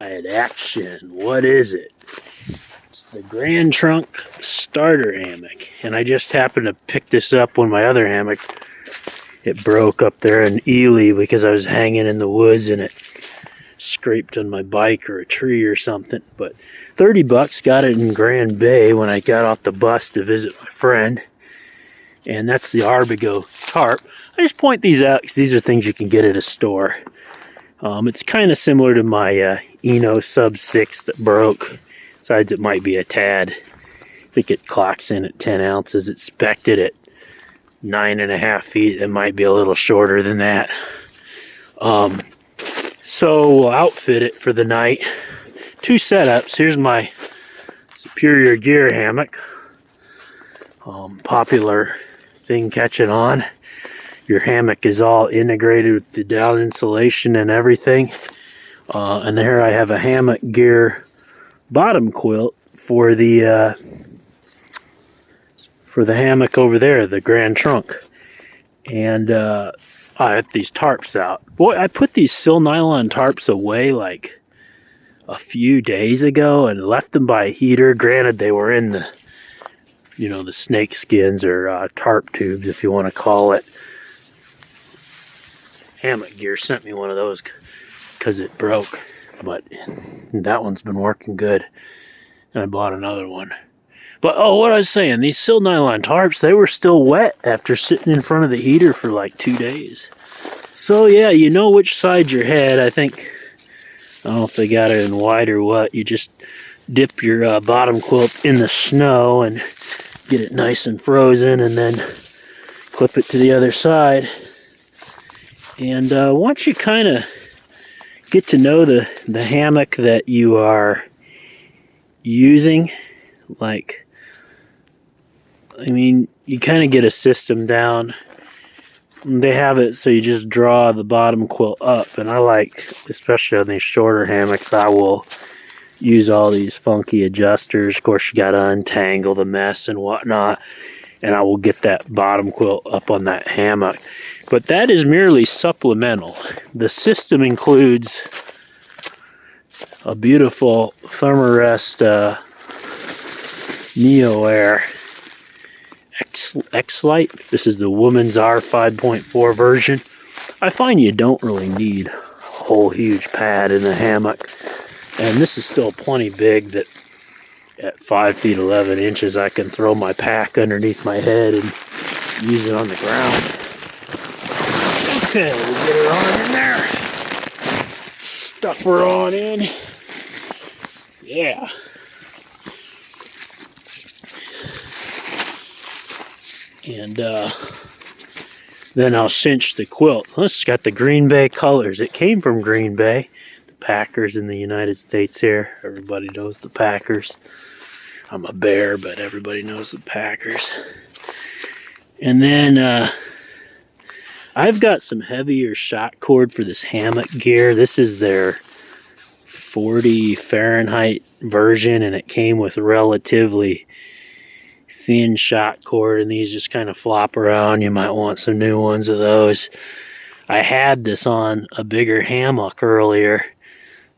Action. What is it? It's the Grand Trunk starter hammock, and I just happened to pick this up when my other hammock, it broke up there in Ely because I was hanging in the woods and it scraped on my bike or a tree or something. But 30 bucks, got it in Grand Bay when I got off the bus to visit my friend. And that's the Arbigo tarp. I just point these out because these are things you can get at a store. It's kind of similar to my Eno Sub 6 that broke. Besides, it might be a tad. I think it clocks in at 10 ounces. It's spec'd at 9.5 feet. It might be a little shorter than that. So we'll outfit it for the night. 2 setups. Here's my Superior Gear hammock. Popular thing catching on. Your hammock is all integrated with the down insulation and everything. And here I have a Hammock Gear bottom quilt for the hammock over there, the Grand Trunk. And I have these tarps out. Boy, I put these sil nylon tarps away like a few days ago and left them by a heater. Granted, they were in the, you know, the snake skins or tarp tubes, if you want to call it. Hammock Gear sent me one of those because it broke, but that one's been working good, and I bought another one. But oh, what I was saying, these sil nylon tarps, they were still wet after sitting in front of the heater for like 2 days. So yeah, you know which side your head. I think, I don't know if they got it in white or what. You just dip your bottom quilt in the snow and get it nice and frozen, and then clip it to the other side. And once you kind of get to know the hammock that you are using, like, I mean, you kind of get a system down. They have it so you just draw the bottom quilt up, and I like, especially on these shorter hammocks, I will use all these funky adjusters. Of course, you got to untangle the mess and whatnot, and I will get that bottom quilt up on that hammock. But that is merely supplemental. The system includes a beautiful Thermarest Neo Air X-Lite. This is the Woman's R 5.4 version. I find you don't really need a whole huge pad in the hammock. And this is still plenty big that at 5 feet 11 inches I can throw my pack underneath my head and use it on the ground. Okay, we'll get her on in there. Stuff her on in. Yeah. And then I'll cinch the quilt. It's got the Green Bay colors. It came from Green Bay. The Packers in the United States here. Everybody knows the Packers. I'm a bear, but everybody knows the Packers. And then I've got some heavier shot cord for this Hammock Gear. This is their 40 Fahrenheit version, and it came with relatively thin shot cord, and these just kind of flop around. You might want some new ones of those. I had this on a bigger hammock earlier,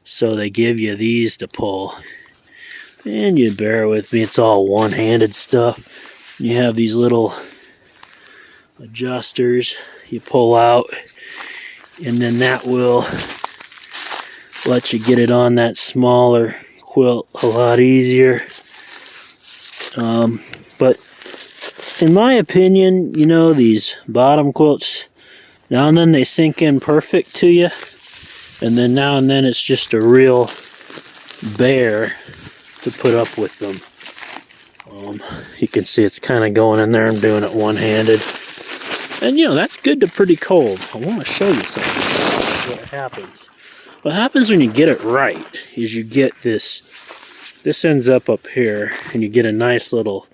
so they give you these to pull. And you bear with me, it's all one-handed stuff. You have these little adjusters you pull out, and then that will let you get it on that smaller quilt a lot easier. But in my opinion, you know, these bottom quilts, now and then they sink in perfect to you, and then now and then it's just a real bear to put up with them. You can see it's kind of going in there. I'm doing it one-handed. And you know, that's good to pretty cold. I want to show you something. What happens. What happens when you get it right is you get this ends up here, and you get a nice little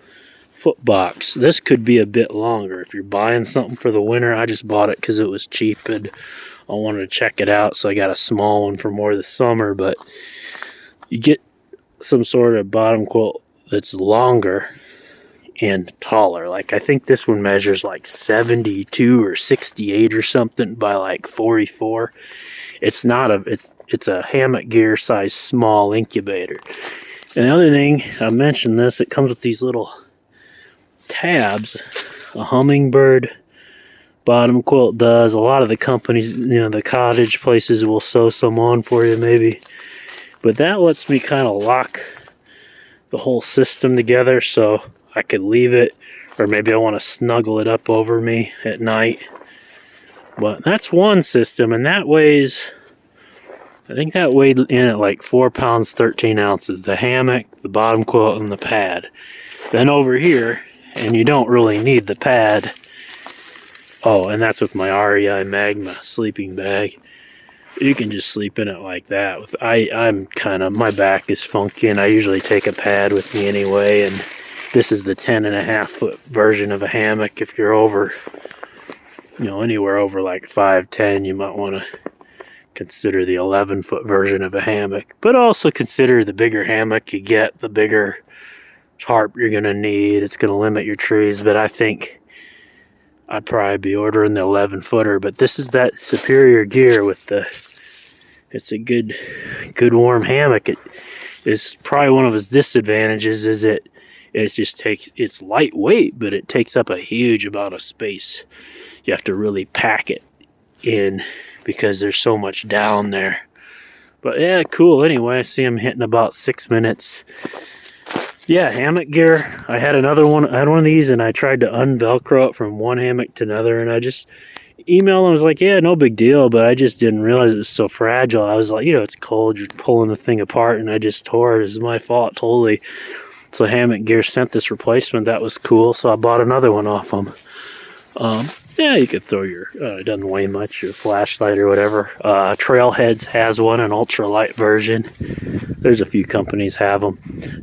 foot box. This could be a bit longer if you're buying something for the winter. I just bought it because it was cheap and I wanted to check it out, so I got a small one for more of the summer. But you get some sort of bottom quilt that's longer and taller. Like, I think this one measures like 72 or 68 or something by like 44. It's not a, it's a hammock gear size small incubator. And the other thing, I mentioned this, it comes with these little tabs. A hummingbird bottom quilt does. A lot of the companies, the cottage places will sew some on for you maybe. But that lets me kind of lock the whole system together so I could leave it, or maybe I want to snuggle it up over me at night. But that's one system, and that weighs, I think that weighed in at like 4 pounds 13 ounces. The hammock, the bottom quilt, and the pad. Then over here, and you don't really need the pad. Oh, and that's with my REI Magma sleeping bag. You can just sleep in it like that. I'm kind of, my back is funky, and I usually take a pad with me anyway. And this is the 10.5-foot version of a hammock. If you're over, anywhere over like 5'10", you might want to consider the 11-foot version of a hammock. But also consider the bigger hammock you get, the bigger tarp you're going to need. It's going to limit your trees, but I think I'd probably be ordering the 11-footer. But this is that superior gear with the, it's a good warm hammock. It is probably one of its disadvantages is it just takes, it's lightweight, but it takes up a huge amount of space. You have to really pack it in because there's so much down there. But yeah, cool. Anyway, I see I'm hitting about 6 minutes. Yeah, hammock gear. I had another one. I had one of these, and I tried to unvelcro it from one hammock to another, and I just emailed them. I was like, yeah, no big deal, but I just didn't realize it was so fragile. I was like, it's cold. You're pulling the thing apart, and I just tore it. It's my fault, totally. So Hammock Gear sent this replacement. That was cool, so I bought another one off them. Yeah, you could throw your, it doesn't weigh much, your flashlight or whatever. Trailheads has one, an ultralight version. There's a few companies have them.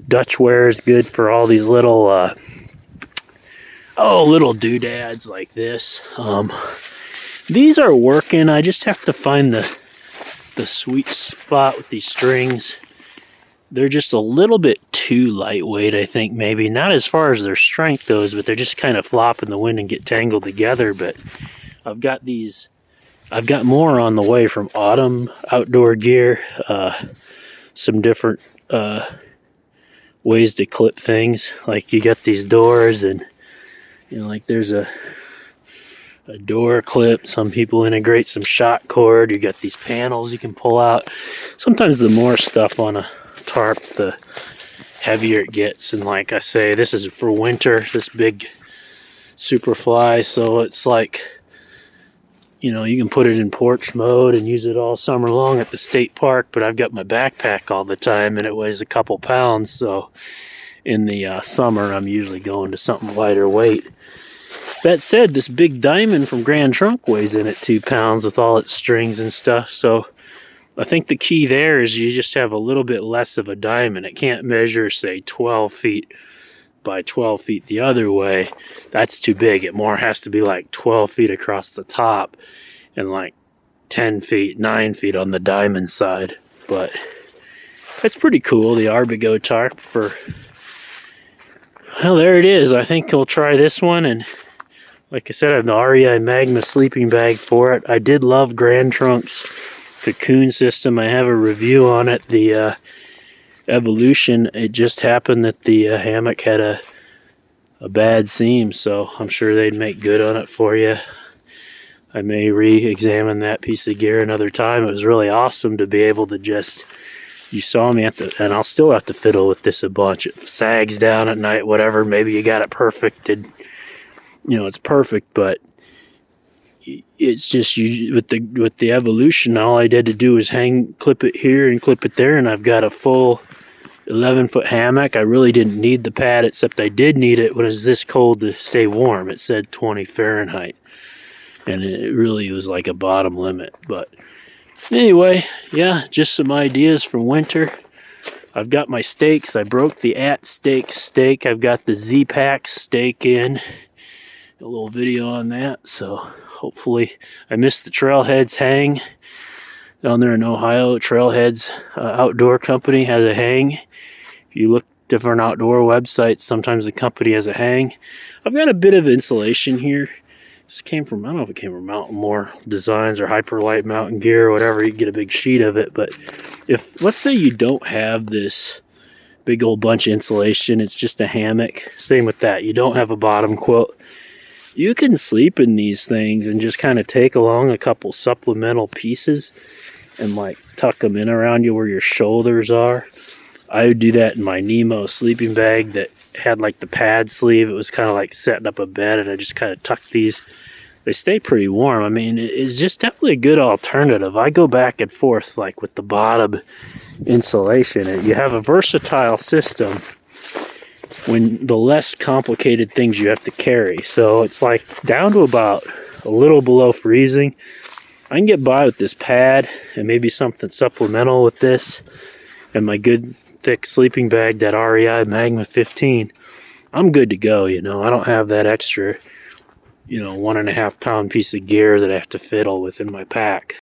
Dutchware is good for all these little, little doodads like this. These are working. I just have to find the sweet spot with these strings. They're just a little bit too lightweight, I think, maybe. Not as far as their strength goes, but they're just kind of flop in the wind and get tangled together. But I've got more on the way from Autumn Outdoor Gear. Some different ways to clip things. Like you got these doors, and like there's a door clip. Some people integrate some shot cord. You got these panels you can pull out. Sometimes the more stuff on a tarp, the heavier it gets. And like I say, this is for winter, this big Superfly, so it's like, you can put it in porch mode and use it all summer long at the state park. But I've got my backpack all the time, and it weighs a couple pounds, so in the summer I'm usually going to something lighter weight. That said, this big diamond from Grand Trunk weighs in at 2 pounds with all its strings and stuff. So I think the key there is you just have a little bit less of a diamond. It can't measure, say, 12 feet by 12 feet the other way. That's too big. It more has to be like 12 feet across the top and like 10 feet, 9 feet on the diamond side. But that's pretty cool, the Arbigo tarp for... Well, there it is. I think we'll try this one, and like I said, I have the REI Magma sleeping bag for it. I did love Grand Trunk's cocoon system. I have a review on it, the Evolution. It just happened that the hammock had a bad seam, so I'm sure they'd make good on it for you. I may re-examine that piece of gear another time. It was really awesome to be able to just... You saw me and I'll still have to fiddle with this a bunch. It sags down at night, whatever. Maybe you got it perfected. It's perfect, but it's just with the Evolution, all I did to do was clip it here and clip it there, and I've got a full 11-foot hammock. I really didn't need the pad, except I did need it when it was this cold to stay warm. It said 20 Fahrenheit, and it really was like a bottom limit. But anyway, yeah, just some ideas for winter. I've got my stakes. I broke the stake. I've got the Z-Pack stake in. A little video on that, so hopefully I missed the Trailheads hang down there in Ohio. Trailheads Outdoor Company has a hang. If you look different outdoor websites, sometimes the company has a hang. I've got a bit of insulation here This came from, I don't know if it came from Mountain More Designs or Hyperlight Mountain Gear or whatever. You get a big sheet of it. But if, let's say you don't have this big old bunch of insulation, it's just a hammock. Same with that. You don't have a bottom quilt. You can sleep in these things and just kind of take along a couple supplemental pieces and like tuck them in around you where your shoulders are. I would do that in my Nemo sleeping bag that had like the pad sleeve. It was kind of like setting up a bed, and I just kind of tucked these. They stay pretty warm. I mean, it's just definitely a good alternative. I go back and forth like with the bottom insulation, and you have a versatile system when the less complicated things you have to carry. So it's like down to about a little below freezing. I can get by with this pad and maybe something supplemental with this and my good thick sleeping bag, that REI Magma 15. I'm good to go, you know. I don't have that extra, you know, 1.5 pound piece of gear that I have to fiddle with in my pack.